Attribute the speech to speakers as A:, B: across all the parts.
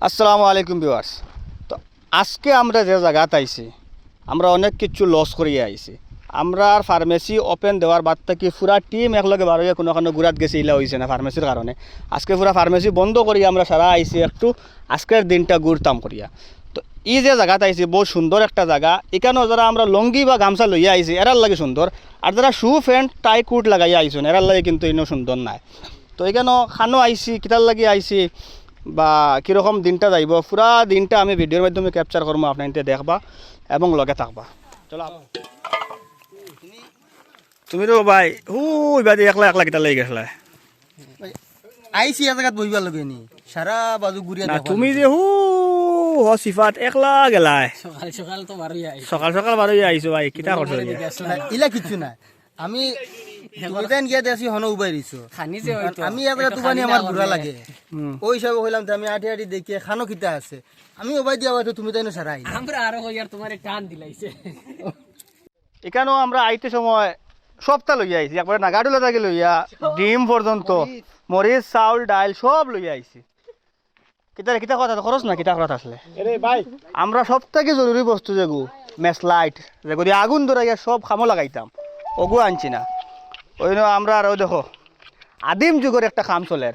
A: আসসালামু আলাইকুম ভিউয়ার্স। তো আজকে আমরা যে জায়গাতে আইছি আমরা অনেক কিছু লস করিয়ে আইছি। আমরা ফার্মেসি ওপেন দেওয়ার বাদ থেকে পুরা টিম একলগে বার হয়ে কোনো গুড়াত গেছে ইলা হয়েছে না ফার্মেসির কারণে। আজকে পুরা ফার্মেসি বন্ধ করিয়া আমরা সারা আইছি একটু আজকের দিনটা ঘুরতাম করিয়া। তো এই যে জায়গাতে আইছি বহুত সুন্দর একটা জায়গা। এখানেও যারা আমরা লঙ্গি বা গামছা লইয়া আইছি এরার লাগে সুন্দর, আর যারা শু প্যান্ট টাই কুট লাগাইয়া আইসুন এরার লাগে কিন্তু ইনো সুন্দর নাই। তো এখানেও খানো আইছি কিতার লাগি আইছি বা কীরকম দিনটা যাইব পুরা দিনটা আমি ভিডিওর মাধ্যমে ক্যাপচার করবো, আপনার দেখবা এবং লগে থাকবা। চলো তুমি তো ভাই বাদি একলা একলা কিতা লাগি গেছলা
B: আইসি জায়গাত বইবার লগে নি সারা বাজু ঘুরিয়া
A: না তুমি যে সিফাত একলা গেলাই
B: সকাল সকাল তো বারই আই
A: সকাল সকাল বারই আইছো ভাই কিতা করছো
B: ইলা কিছু না আমি দুইটান গিয়া দেছি হনো উবাই দিছো খানি যে হইতো আমি এবারে তুবানি আমার ঘুরা লাগে ওই হিসাবে কইলাম যে আমি আঠি আঠি দেখি খানো কিতা আছে আমি উবাই দিয়া হয়তো তুমি তাইনো সারা আই আমরা আরো কইয়ার তোমারে টান দিলাইছে
A: এখানেও আমরা আইতে সময় সবটা লইয়া আইছি, একবারে নাগাডুলা থেকে লইয়া ডিম পর্যন্ত মরিচ চাউল ডাইল সব লইয়া আইছি। কিতা কিতা কথা খরচ না কিতা কথা আসলে আমরা সব থেকে জরুরি বস্তু যেগু ম্যাচ লাইট যেগুলি আগুন ধরাইয়া সব খামো লাগাইতাম ওগু আনছি না। ওই আমরা আর ওই দেখো আদিম যুগের একটা খাম চলের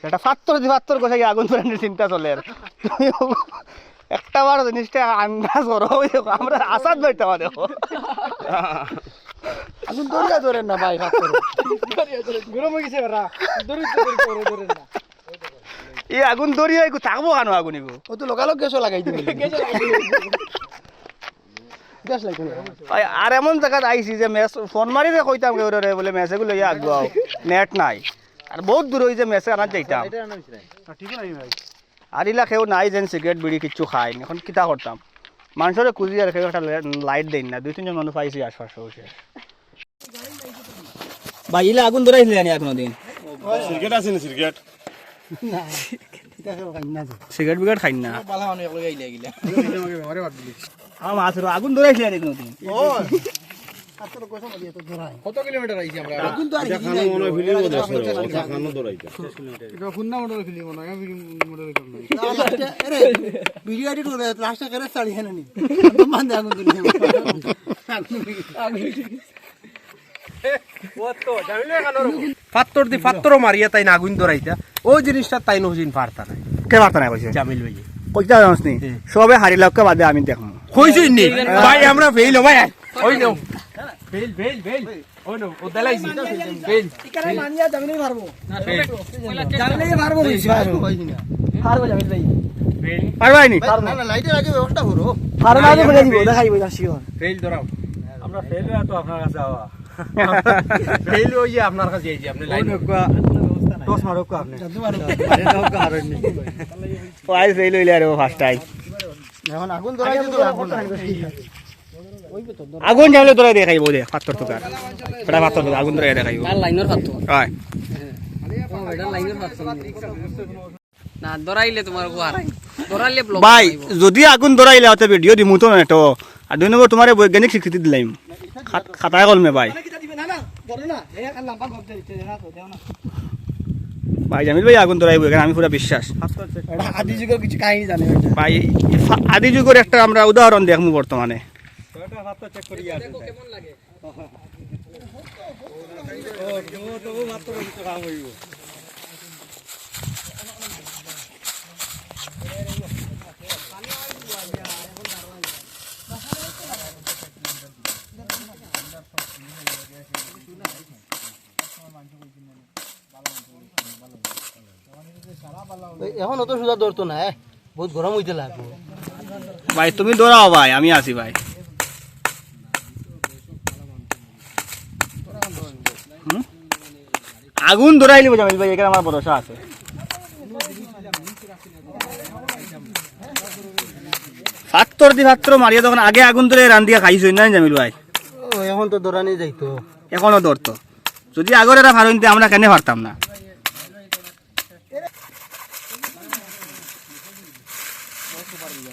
A: একটা ফাত্তর গোছাই আগুন ধরানোর চিন্তা চলের। তুমি একটা বার জিনিসটা আন্দাজ করো আমরা আসাদ বাড়িতে দেখো
B: আগুন দরিয়া ধরেন না ভাই
A: গরম হয়ে গেছে এই আগুন দরিয়া থাকবো কেন আগুন এগু
B: ও তো লোকালক গ্যাসও লাগাই দিবে গ্যাস লাগাই
A: আর এমন জায়গায় আইসি যে মেস ফোন মারি যে কইতাম রে বলে মেসেগুলো লইয়া আগুয়াও নেট নাই আর বহুত দূর হয়ে যে মেসে আনার যাইতাম আর ইলা কেউ নাই যেন সিগারেট বিড়ি কিচ্ছু খাই এখন কিতা করতাম মানুষের খুঁজি আর কেউ একটা লাইট দেন না, 2-3 মানুষ পাইছি আশপাশে বসে। ভাই ইলা আগুন ধরাইছিল জানি এখনো দিন
C: সিগারেট আছে না সিগারেট
A: সিগারেট বিগারেট খাই না আমার আগুন ধরাইছিল জানি কোনো দিন
B: কত কিলোমিটার আইছি আমরা
C: আগুন তো আর খানো মনে ফিলিং ওদের আছে খানো দরাইতা
B: এটা খুন্না মোটর ফিলিং মনে হয় মোটর আরে ভিডিও এডিট করে লাস্টে করে ছাড়ি হেন নি মান দে আগুন ধরি
D: ফাত্তর মারিয়া তাই না আগুন ধরাইতা ওই জিনিসটা তাই নজিন পারতা না
A: কে বার্তা নাই কইছে
D: জামিল ভাই
A: কইতা জানোস নি সবে হারি লাউকে বাদে আমি দেখম
D: কইছই নি ভাই আমরা ফেল ভাই ওই নাও ফেল ওই নাও ও দালাইছি ফেল
B: ইকারে মানিয়া জামিলই পারবো জামিলই পারবো কইছি পারবো জামিল ভাই
A: পারবাই নি
B: না না লাইটের আগে ব্যবস্থা করো
A: পারবা না বলে দিব দেখাইবো জাসিও
D: ফেল ধরাও আমরা ফেল তো আপনার কাছে আওয়া ফেল হইয়া আপনার কাছে আইছি আপনি লাইন
A: দশ মারো কো আপনি ওয়াই ফেল হইলে আর ফার্স্ট টাইম
B: এখন আগুন ধরাই দিতো
A: আগুন জামলে ধরে দেখাইবো দে ৭৫ টাকা ফটা ৭৫ টাকা আগুন ধরে দেখাইবো
B: আর লাইনের ফাত্তো
A: হয়
B: এটা লাইনের ফাত্তো না ধরাইলে তোমার গোয়ারাই ধরাইলে ব্লক
A: ভাই যদি আগুন ধরাইলে হতে ভিডিও দিমু তো না তো আর দুই নম্বর তোমারে বৈজ্ঞানিক স্বীকৃতি দিলাম খাতায় কলমে ভাই ভাই জামিল ভাই আগুন ধরাইবো এখানে আমি পুরো বিশ্বাস
B: আদি যুগের কিছু কাহিনী জানে
A: ভাই আদি যুগের একটা আমরা উদাহরণ দেখমু বর্তমানে
B: কেমন লাগে এখন অত সুদা ধরতো না বহুত গরম হইতে লাগবে
A: ভাই তুমি দৌড়াও ভাই আমি আছি ভাই আগুন ধরাইলি জামিল ভাই এখানে আমার ভরসা আছে। ফাত্তর মারিয়া তখন আগে আগুন ধরে রান্ধিয়া খাইছো না জামিল ভাই
B: এখন তো দৌড়ানি যাইতো
A: এখনো ধরতো যদি আগর এরা ভারতে আমরা কেন পারতাম না।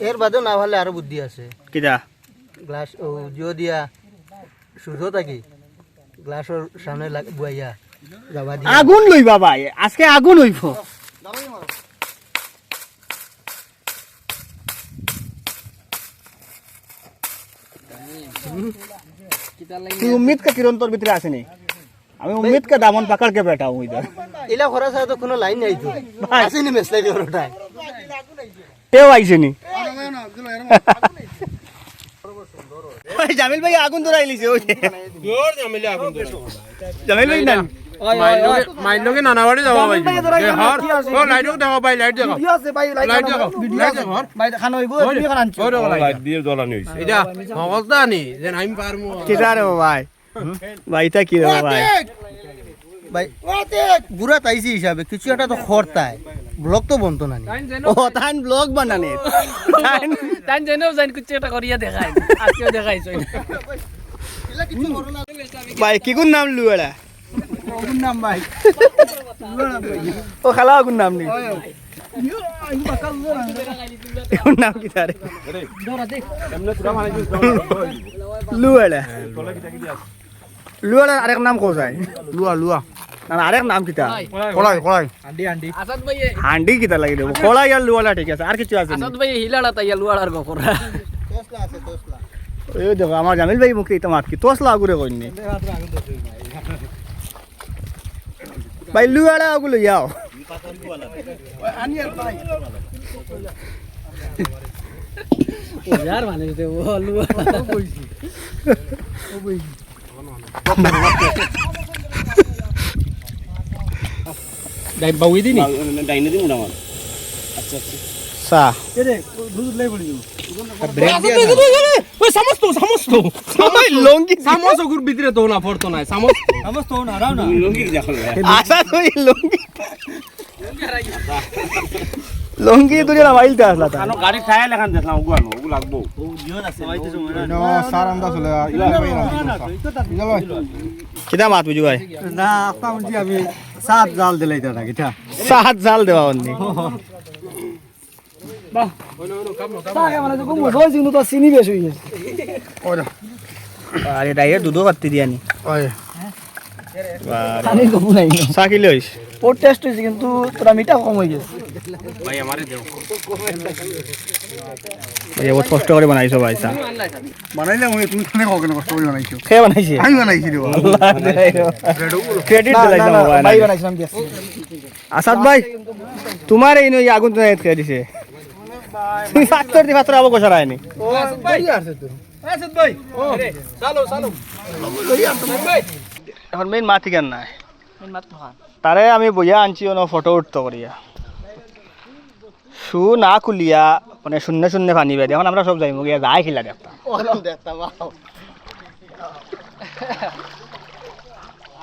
B: এর বাদেও না ভালে আরো বুদ্ধি আছে
A: কিটা
B: গ্লাস ও জিও দিয়া সূর্য থাকি গ্লাসের সামনে বুয়াইয়া
A: আগুন লইবা ভাই আজকে আগুন হইব তুই উম্মিদ কা কিরণ তোর ভিতরে আসেনি আমি উম্মিদ কা দামন পাকড় के बैठा हूं इधर
B: এলা খরা ছাড়া তো কোনো লাইন নাই তো আসেনি মেসলাই দিয়ে ওটাই
A: কেউ আইছেনি ভাই জামিল ভাই আগুন ধরাই লিছে ওই
D: জোর জামিলে আগুন ধরে
A: জামিল ভাই না
D: মাইলকে নানাবাড়ি যাবা ভাই হর ও লাইট দেখো ভাই লাইট দেখো
B: কি আছে ভাই
D: লাইট দেখো লাইট দেখো
B: ভাই খানো হইব তুমি খান আনছো
D: ওই দেখো
C: লাইট দিয়ে জ্বলানি হইছে
D: এটা অবস্থা নি যে আমি পারমু
A: কিটা রে ভাই ভাইটা কি রে ভাই
B: ভাই বুড়া তাইছি হিসাবে কিছু একটা তো খরতায় ব্লগ তো বন্ধ না নি
A: ও তান ব্লগ বানানে
E: তাই জেনেও জানি কিছু একটা করিয়া দেখাই আজকেও দেখাইছো
A: ভাই কি কোন নাম লুয়াড়া
B: কোন নাম ভাই
A: ও খালা কোন নাম নি কোন নাম কি তারে লুয়াড়া লুয়াড়া আরেক নাম কো যায়
B: লুয়া লুয়া
A: না আরেক নাম কিতা
B: কলাই কলাই
E: আসাদ ভাই
A: হান্ডি কিতা লাগি দেব খোলা আর লুয়াড়া ঠিক আছে আর কিছু আছে
E: আসাদ ভাই হিলাড়া তাইয়া লুয়াড়ার গো করা
B: তোসলা আছে তোসলা
A: ওই দেখো আমার জামিল ভাই মুখে ইতা মাত কি তোসলা আগুরে কইনি ভাই লুয়াড়া আগুলো যাও
E: यार माने ते वो लुआड़ा দাই বাউই দিনি
C: ডাইনে দিমু না আমার
A: সা
D: ওই সমস্ত
A: ওই লঙ্গি
D: সমস্ত গুর ভিতরে তো না পড়তো না সমস্ত
C: লুঙ্গি কি দেখো
A: আশা ওই লঙ্গি লঙ্গি তুই না মাইলতে আসলা তা
C: কানো গাড়ি ছায়া লেখান দেখলাম ওগুলো ওগু লাগবো
B: স্যার আমরা চলে
A: কিতা মাত বুঝু ভাই
B: না আপনার আমি সাত জাল দিলাই দাদা কিটা
A: সাত জাল দেওয়া অন্যি আরে ডাইয়ে দুধও কাটতে দিয়ানি চা কি লইস
B: ও টেস্ট হয়েছে কিন্তু তোরা মিঠা কম হয়ে গেছে
D: ভাই আমারে দেও
A: এই বহুত কষ্ট করে বানাইছো ভাই চা
B: বানাইলাম তুমি খানে কখন কষ্ট করে বানাইছো
A: কে বানাইছে
B: আমি বানাইছি রে
A: ক্রেডিট দিলাইছো
B: ভাই বানাইছিলাম কি
A: আসাদ ভাই তোমার এই নই আগুন তো খেয়ে দিছে তুমি ফাত্তর দি ফাত্তর আবো কষা রায়নি
B: ও ভাই আছে তো আসাদ ভাই ও
D: চালো চালো
A: এখন মেইন মাটি কেন নাই
E: মাত্র খান
A: তারে আমি বইয়া আনছি অন ফটো উঠতে করিয়া শু না খুলিয়া মানে শূন্য শূন্য পানি বেড়ে এখন আমরা সব যাইমু গিয়া যাই খিলা দেখতাম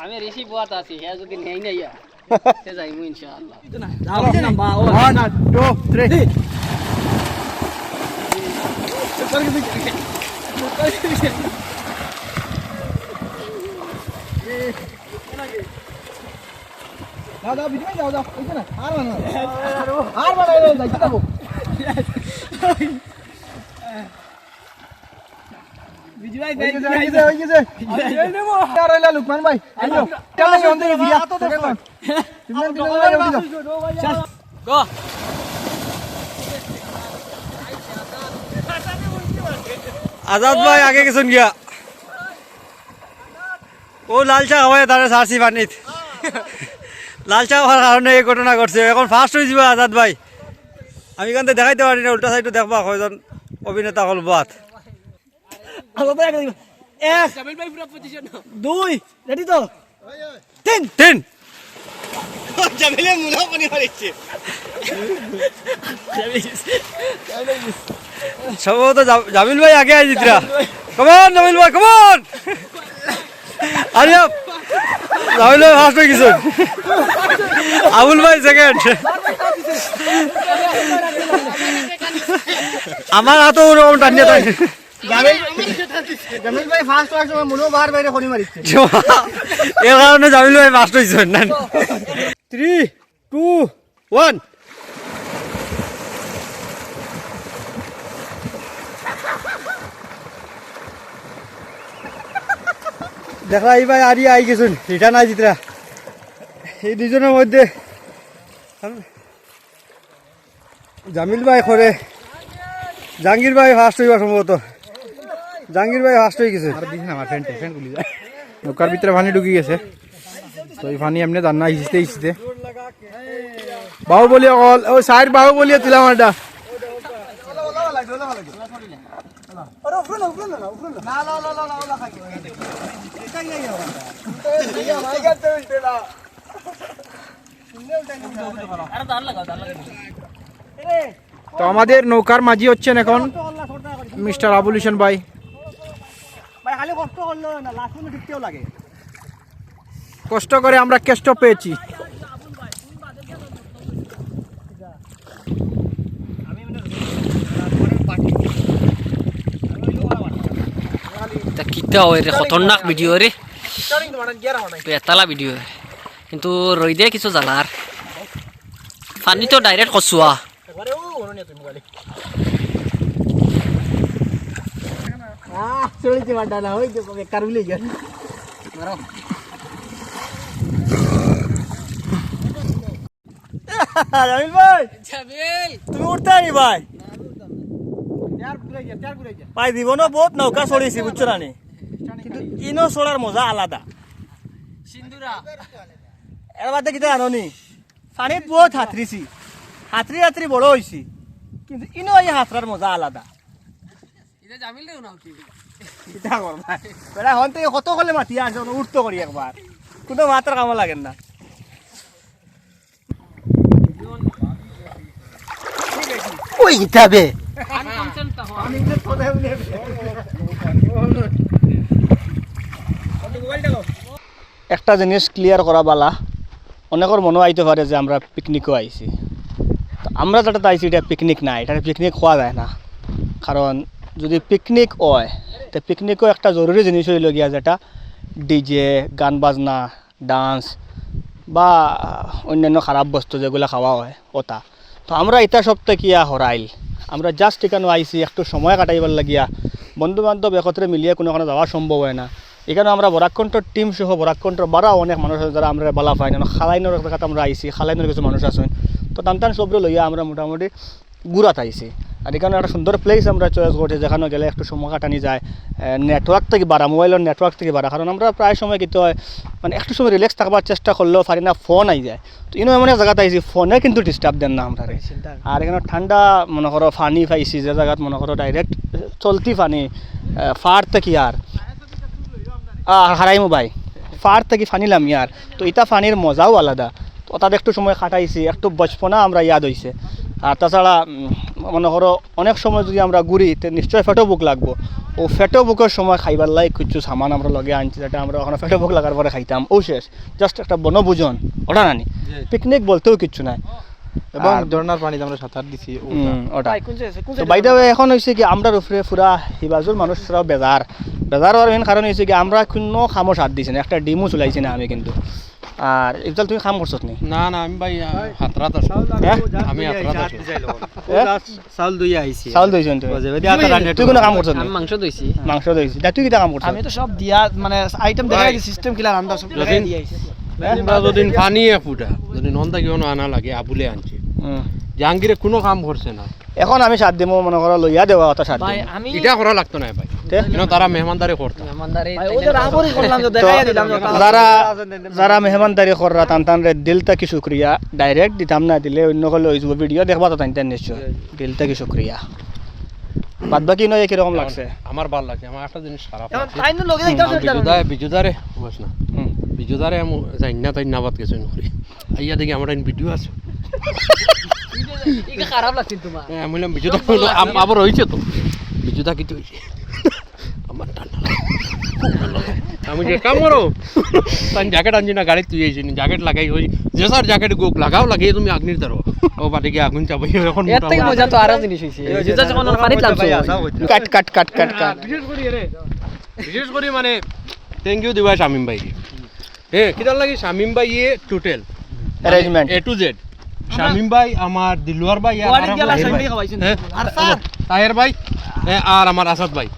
E: আমি ঋষি বুয়াত আছি হে যদি নেই নাই সে যাইমু ইনশাআল্লাহ
B: দাদা ভিতরে যাও যাও এখানে আর বানাই যাই কি দেবো বিজু ভাই হই গেছে এই নেবো আর হইলা লুকমান ভাই আইও কেমন অন্তরে ভিড়া তো দেখো তুমি
E: গো
F: আজাদ ভাই আগে গেছেন গিয়া ও লাল চা খাওয়াই তারা সারছি পানিত লাল চা খাওয়ার কারণে এই ঘটনা ঘটছে এখন ফার্স্ট হয়ে যাব আজাদ ভাই আমি এখান থেকে দেখাইতে পারি না উল্টা সাইডে দেখবা কয়জন অভিনেতা হল বাত
E: এক জামিল ভাই পুরো পজিশন
B: 2 রেডি তো
F: তিন
A: জামিলে মুলা পানি মারিছে
F: সম্ভবত জামিল ভাই আগে আই জিতরা কমন জামিল ভাই কমন আরে জামিল ভাই ফার্স্ট হয়ে গেছেন আবুল ভাই সেকেন্ড আমার হাতও ওরকম টানিয়ে টানি
A: জামিল ভাই ফার্স্ট হওয়ার সময় মনো বার বাইরে খনি মারিছে
F: এর কারণে জামিল ভাই ফার্স্ট হয়েছেন না 3 2 1 দেখা এই ভাই আরি আই গেছুন রিটার্ন আই জিতরা এই দুজনের মধ্যে জামিল ভাই করে জাহাঙ্গীর ভাই ফার্স্ট হইবা সম্ভবত জাহাঙ্গীর ভাই ফার্স্ট হয়ে গেছে।
D: আর দিস না আমার ফ্রেন্ড গুলি যায় নৌকার ভিতরে পানি ঢুকে গেছে তো এই পানি এমনি জান না ইসতে বাহুবলি অকল ও সাইড বাহুবলি তুলা মারটা তো আমাদের নৌকার মাঝি হচ্ছেন এখন মিস্টার আবুল হোসেন ভাই। কষ্ট করে আমরা কেষ্ট পেয়েছি।
E: তা কিতা হয় রে খতরনাক ভিডিও রে বেতালা ভিডিও কিন্তু রই দিয়ে কিছু জানার পানি তো ডাইরেক্ট কচুয়া
A: জামিল ভাই তুমি উঠতে আনি ভাই ভাই জীবনে বহুত নৌকা চড়িয়েছি বুঝছো না নি? কিন্তু ইনো চড়ার মজা আলাদা। এর বাদে কিতা জানো নি পানিত বহুত হাতরিছি হাতরি বড় হয়েছি কিন্তু ইনো এই হাতরার মজা আলাদা। কিতা করবা বেড়া হন থেকে কত কলে মাতি আসো উঠতো করি একবার কোনো মাত্র কামো লাগেন না।
B: ওই হিসাবে
A: একটা জিনিস ক্লিয়ার করা বালা অনেকের মনে আইতে পারে যে আমরা পিকনিকও আইছি তো আমরা যেটা আইছি এটা পিকনিক না এটা পিকনিক খাওয়া যায় না কারণ যদি পিকনিক হয় তো পিকনিকও একটা জরুরি জিনিস হইল গিয়া যেটা ডিজে গান বাজনা ডান্স বা অন্যান্য খারাপ বস্তু যেগুলো খাওয়া হয় ওটা তো আমরা এটা সপ্তাহে কিয়া হরাইল আমরা জাস্ট এখানে আইছি একটু সময় কাটাইবার লাগিয়া বন্ধু বান্ধব একত্রে মিলিয়ে কোনো যাওয়া সম্ভব হয় না এখানে আমরা বরাকণ্ঠর টিম সহ বরাকণ্ঠর বারাও অনেক মানুষ আছে যারা আমরা বালা পাই না খালাইনের জায়গাতে আমরা আইছি খালাইনের কিছু মানুষ আছেন তো টান সবরে লইয়া আমরা মোটামুটি গুড়াত আইছি আর এখানে একটা সুন্দর প্লেস আমরা চয়েস করছি যেখানে গেলে একটু সময় কাটানি যায় নেটওয়ার্ক থেকে বাড়া মোবাইলের নেটওয়ার্ক থেকে বাড়া কারণ আমরা প্রায় সময় কিন্তু হয় মানে একটু সময় রিল্যাক্স থাকবার চেষ্টা করলেও পারি না ফোন আই যায় তো ইনো এমন এক জায়গাতে আইছি ফোনে কিন্তু ডিস্টার্ব দেন না আমরা আর এখানে ঠান্ডা মনে করো পানি পাইছি যে জায়গাত মনে করো ডাইরেক্ট চলতি পানি ফার থেকে আর হারাইমো ভাই ফার থেকে ফানিলাম ইয়ার তো এটা ফানির মজাও আলাদা তো তাদের একটু সময় কাটাইছি একটু বচপনা আমরা ইয়াদ হয়েছে আর তাছাড়া মনে করো অনেক সময় যদি আমরা ঘুরি তো নিশ্চয়ই ফেটো বুক লাগবো ও ফেটো বুকের সময় খাইবার লাই কিছু সামান আমরা লগে আনছি যেটা আমরা ওখানে ফেটো বুক লাগার পরে খাইতাম ও শেষ জাস্ট একটা বনভোজন ওটা নানি পিকনিক বলতেও কিচ্ছু নাই
D: এবং ঝর্ণার পানিতে আমরা সাঁতার দিছি
A: ওটা তো বাইদা এখন হয়েছে কি আমরার উপরে পুরা হিবাজুর মানুষরাও বেজার হওয়ার মেন কারণ হয়েছে কি আমরা কোনো খামো সাথ দিছি না একটা ডিমও চলাইছি না আমি কিন্তু আর ইফতাল তুমি খাম করছত নি
D: না আমি ভাই হাতরাত আছি আমি হাতরাত আছি চাউল দই আইছি
A: চাউল দইছ তুই কোনো কাম করছত
E: আমি মাংস দইছি
A: তুই কিটা কাম করছত
B: আমি তো সব দিয়া মানে আইটেম দেখাই দিই সিস্টেম কিলা রান্না সব দেখাই দিয়ে আইছি
D: আমরা যদি পানি ফুটা যদি নন্দা কিনো আনা লাগে আবুলে আনছি জাহাঙ্গীরে কোনো কাম করছে না
A: এখন আমি সাত দিমো মনে করো লইয়া দেওয়া কথা সাত
E: ভাই
A: দিম
E: আমি
D: এটা করা লাগতো না ভাই কেন তারা মেহমানদারি করতো
E: মেহমানদারি
B: ওদের আমরি করলাম যে দেখাই দিলাম
A: যারা মেহমানদারি কররা টান রে দিল থেকে শুক্রিয়া ডাইরেক্ট দিতাম না দিলে অন্য কলে হয়ে যাব ভিডিও দেখবা তো টান নিশ্চয় দিল থেকে শুক্রিয়া বাদ বাকি নয় কিরকম লাগছে
D: আমার ভালো লাগছে আমার একটা জিনিস খারাপ
B: ফাইন লগে দিতাম
D: বিজুদারে বস না বিজুদারে জান্না তাই নাবাদ কিছু নকরি আইয়া দেখি আমার ভিডিও আছে
E: ইকে খারাপ লাগছে তোমার
D: আমি বললাম বিজুদা আবার হয়েছে তো বিজুদা কিছু হয়েছে আমার ঠান্ডা লাগে আমি যে কাম করো তাই জ্যাকেট আনছি না গাড়ি তুই আইছি জ্যাকেট লাগাই হই যে স্যার জ্যাকেট গোক লাগাও লাগিয়ে তুমি আগুনের ধরো ও বাড়ি গিয়ে আগুন চাপাই এখন
E: এর থেকে মজা তো আরো জিনিস হইছে যেটা যখন পানিতে লাগছে
A: কাট
D: বিশেষ করে মানে থ্যাংক ইউ দিবা শামিম ভাই কিদার লাগি শামিম ভাই total
A: arrangement
D: A to Z Shamim ভাই আমার দিলওয়ার ভাই আর তাহের ভাই আর আমার আসাদ ভাই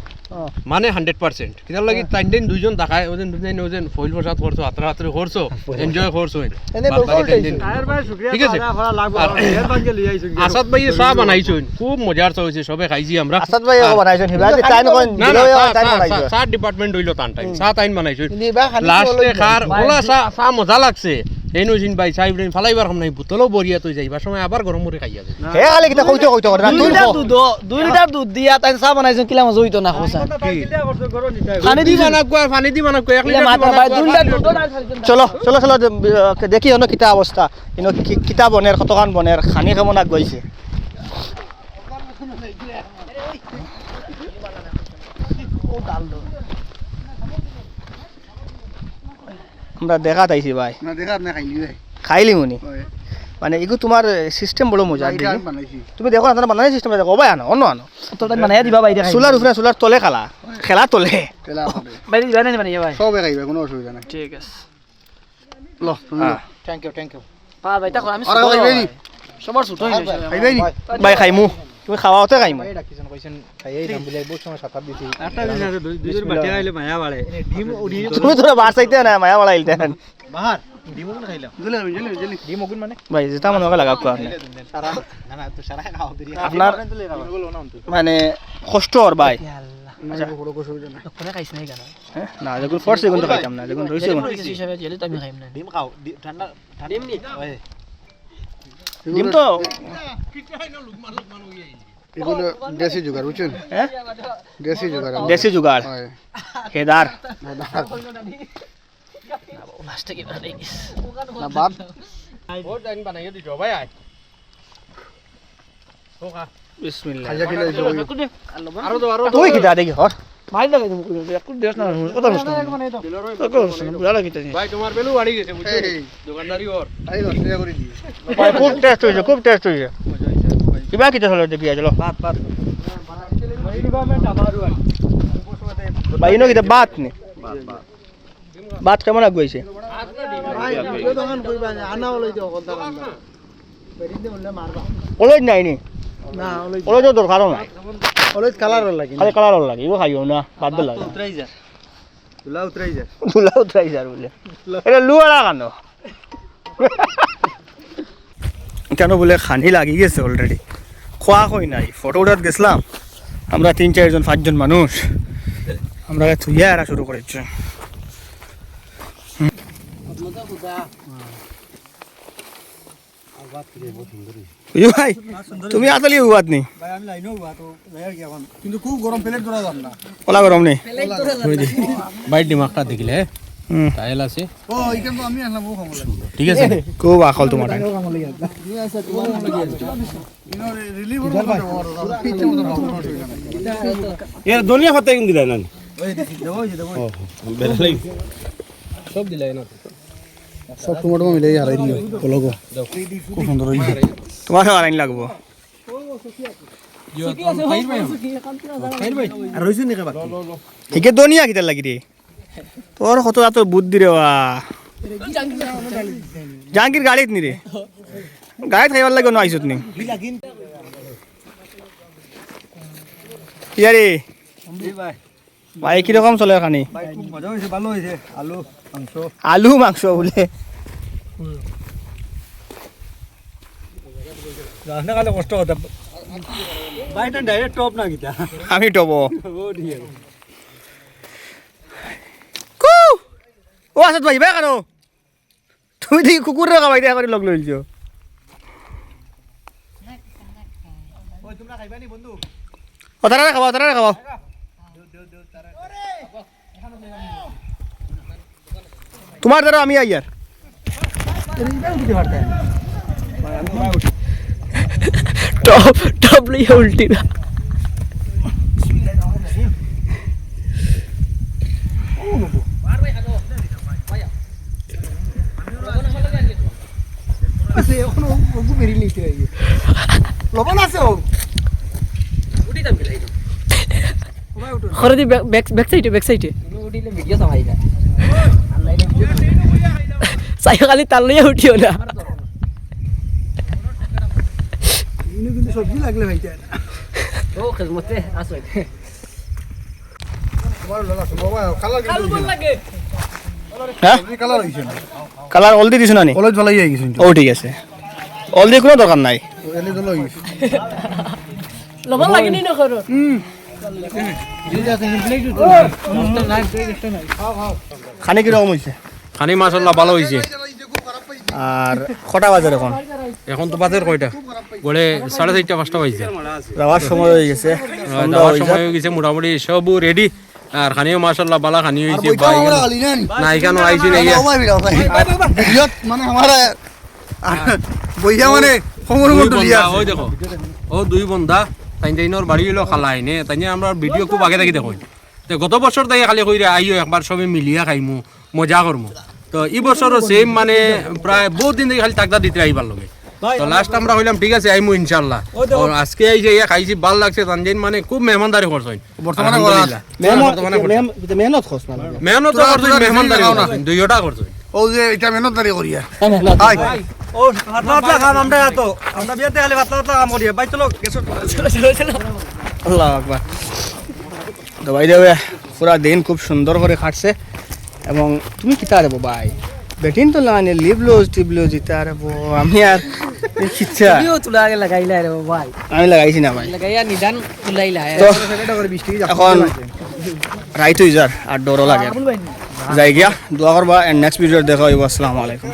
D: মানে 100% কিতার লাগি টাইম দিন দুইজন দেখায় ওজন দুজন ফইল প্রসাদ করছো আত্রা আত্রি করছো এনজয় করছো ঠিক আছে আসাদ ভাই চা বানাইছেন খুব মজার চা হয়েছে সবে খাইছি আমরা
A: আসাদ ভাই বানাইছেন হিবা টাইম কোন
D: না না চা ডিপার্টমেন্ট হইলো টান টাইম চা টাইম বানাইছেন লাস্টে খার ওলা চা মজা লাগছে এনো জিন ভাই চাই ইব্রাহিম ফালাইবার কাম নাই বোতলও বরিয়া তুই যাইবার সময় আবার গরম করে খাইয়া যায়
A: হে খালি কিতা কইতে করে না তুই
B: 2 লিটার দুধ দিয়া তাই চা বানাইছেন কিলা মজা হইতো না খোসা
D: পানি দি বানাক পানি দি বানাক 1 লিটার
B: মাথা ভাই 2 লিটার দুধ
A: চলো চলো চলো দেখি অন্য কিতা অবস্থা ইনো কিতা বনের কতখান বনের খানি কেমন আগ গৈছে আমরা দেখা তাইছি ভাই
B: না দেখা আপনি খাইলি ভাই
A: খাইলি মুনি মানে এগু তোমার সিস্টেম বড় মজা দেখি তুমি দেখো না বানাই সিস্টেম দেখো ভাই আনো অন্য আনো
B: তো তাই বানাইয়া দিবা বাইরে
A: সোলার উপরে সোলার তলে খেলা তলে
B: বাইরে দিবা না বানাইয়া ভাই
F: সবে খাইবে কোনো অসুবিধা নাই
B: ঠিক আছে
F: ল
B: থ্যাংক ইউ পা ভাই তা আমি
F: আর খাইবে নি
B: সবার ছুট হই
F: খাইবে নি
A: ভাই খাইমু তুমি খাওয়াওতে খাইমু
F: একটা দিন দুইজন বাটি খাইলে মায়া বাড়ে ডিম উড়ি
A: তুমি তোরা বার চাইতে না মায়া বড় আইলতে
F: বাহার ডিম কোন খাইলাম জলি ডিম কোন মানে
A: ভাই যেটা মনে লাগা কো আপনি
F: সারা না তো সারা খাও দিরি
A: আপনার মানে কষ্ট আর ভাই
F: আচ্ছা বড় কষ্ট হই না
B: কোনে খাইছ নাই কেন
A: না যখন ফোর্স সেকেন্ড খাইতাম না যখন রইছে
B: কিছু হিসাবে জেলে তো আমি খাইম না
F: ডিম খাও ঠান্ডা ডিম নি
A: ডিম তো
F: এগুলো দেশি জুগাড় বুঝছেন
A: হ্যাঁ
F: দেশি জুগাড়
A: দেশি জুগাড় কেদার
B: লাস্টে কি বানাই
F: না বাদ
D: বহুত টাইম বানাইয়া দিছো ভাই আয় ওকা
A: বিসমিল্লাহ
F: খাইয়া খেলে
D: আরো তো
A: তুই কি দাদা কি হর
B: ভাই লাগাই তুমি একটু দেশ না কথা নষ্ট বুঝা লাগি তাই
D: ভাই তোমার বেলু বাড়ি গেছে বুঝছো দোকানদারি ওর
F: আই লস্টিয়া করে দি
A: ভাই খুব টেস্ট হইছে কিবা কিটা হলো দেখি চলো
F: বাদ
A: ভাই ইনো কিটা বাত নি বাত কেমন আগ গৈছে
F: ভাই ভিডিও দোকান কইবা আনা হলাই তো কথা বান্দা বেরিতে বললে মারবা
A: ওলই নাই নি
F: না হলাই
A: ওলই তো দরকার নাই
F: হলাই কালার লাগে
A: খালি কালার লাগে ইও খাইও না বাদ দে লাগে
F: উতরাই যা তুলা উতরাই যা
A: দুলা উঠাই যার বলে এটা লুয়াড়া কেন কেন বলে খানি লাগি গেছে অলরেডি খোয়া কই নাই ফটো উঠাত গেছিলাম আমরা 3-4 জন 5 জন মানুষ আমরা থুইয়া এরা শুরু করেছি ভাই তুমি আসলে হুয়াত নি
F: ভাই আমি লাইনও হওয়া তো যাই কি এখন কিন্তু খুব গরম প্লেট ধরা যাম না
A: ওলা গরম নেই
D: ভাই দিমাগটা দেখিলে টাইল আছে
F: ও এইখান তো আমি আসলাম ও খামো লাগে
D: ঠিক আছে
A: খুব আকল তোমার
F: খামো লাগে ঠিক আছে তোমার লাগে ইনো রিলিভ করব না ইচ্ছা মতো খাবো
C: এর দুনিয়া হতে কিন দিলা না
F: ওই দেখি দেবো
C: ও বেলা লাগি
D: সব দিলাই না
F: সব টমেটো মিলে হারাই দিও কলগো খুব সুন্দর হইছে
A: তোমার আইন লাগবো
F: আর হইছে নি বাকি
A: ঠিকে দুনিয়া কিটা লাগি রে তোর কত এত বুদ্ধি রে বা জাহাঙ্গীর গাড়িত নি রে গাড়িত খাইবার লাগে না আইসত নি কি রে ভাই কিরকম চলে খানি
F: ভাই খুব মজা হইছে ভালো হইছে
A: আলু মাংস বলে
F: রান্না কালে কষ্ট হতা বাইটা ডাইরেক্ট টপ না কিটা
A: আমি টব
F: ও দিয়ে
A: ও আসাদ ভাই বে কেন তুমি দেখি কুকুর রাখা ভাই দেখা করে লগ লইছ
F: ওই তোমরা খাইবা নি বন্ধু
A: ও তারা খাওয়া তোমার দ্বারা আমি আইয়ার
E: टॉप लिया उल्टी ना
F: এখন ওগু বেরি লইতে আইয়ে লবণ আছে ও
E: खरदी बैक साइड
B: উঠিলে ভিডিও চাই না
E: साइड खाली ताल लिया उठियो ना
F: ইনো কিন্তু সবজি লাগলে ভাইটা
B: ও খেজমতে আসো
A: হ্যাঁ কালার অলদি দিছো না নি ও ঠিক আছে অলদি কোনো দরকার নাই খানি কিরকম হয়েছে
D: খানি মাশাল্লাহ ভালো হয়েছে।
A: আর কটা বাজার এখন
D: এখন তো বাজার কয়টা বলে 4:30 5টা বাজছে।
A: যাওয়ার সময় হয়ে গেছে সন্ধ্যা
D: যাওয়ার
A: হয়ে
D: সময় হয়ে গেছে মোটামুটি সব রেডি। আর খানিও মাশাল্লাহ বালা খানি হয়েছে। না এখানে আইছি না
B: মানে আমার বইয়া মানে
D: ওই দেখো ও দুই বন্ধা তাইনর বাড়ি হইলো খালা আইনে তাই আমরা ভিডিও খুব আগে থাকি দেখো। তো গত বছর তাই খালি কইরে আইও একবার সবে মিলিয়া খাইমু মজা করমু। তো এই বছরও সেম মানে প্রায় বহুত দিন থেকে খালি টাকা দিতে আইবার লগে। তো লাস্ট আমরা হইলাম ঠিক আছে আইমু ইনশাআল্লাহ। আর আজকে এই যে খাইছি ভাল লাগছে তানজিন মানে খুব মেহমানদারি করছেন বর্তমানে
A: মেহনত খোঁজ না
D: মেহনত করছেন মেহমানদারি করছেন দুইটা করছেন
B: ও যে এটা মেহনতদারি করিয়া
F: ও পাতলা পাতলা কাম আমরা তো আমরা বিয়াতে খালি পাতলা পাতলা কাম করি ভাই চলো গেছো
A: আল্লাহ আকবার। তো ভাই দেবে পুরা দিন খুব সুন্দর করে কাটছে এবং তুমি কিতা রে ভাই বেটিন তো লাগানি লিবলোজ টিবলোজ ইতা রে আমি আর কিচ্ছা
E: তুলা আগে লাগাইলা রে ভাই
A: আমি লাগাইছি না ভাই
E: লাগাইয়া নিদান তুলাইলা
A: তো এখন রাইত হয়ে যার আর ডরও লাগে যাই গিয়া দোয়া করবা এন্ড নেক্সট ভিডিও দেখা হইব। আসসালামু আলাইকুম।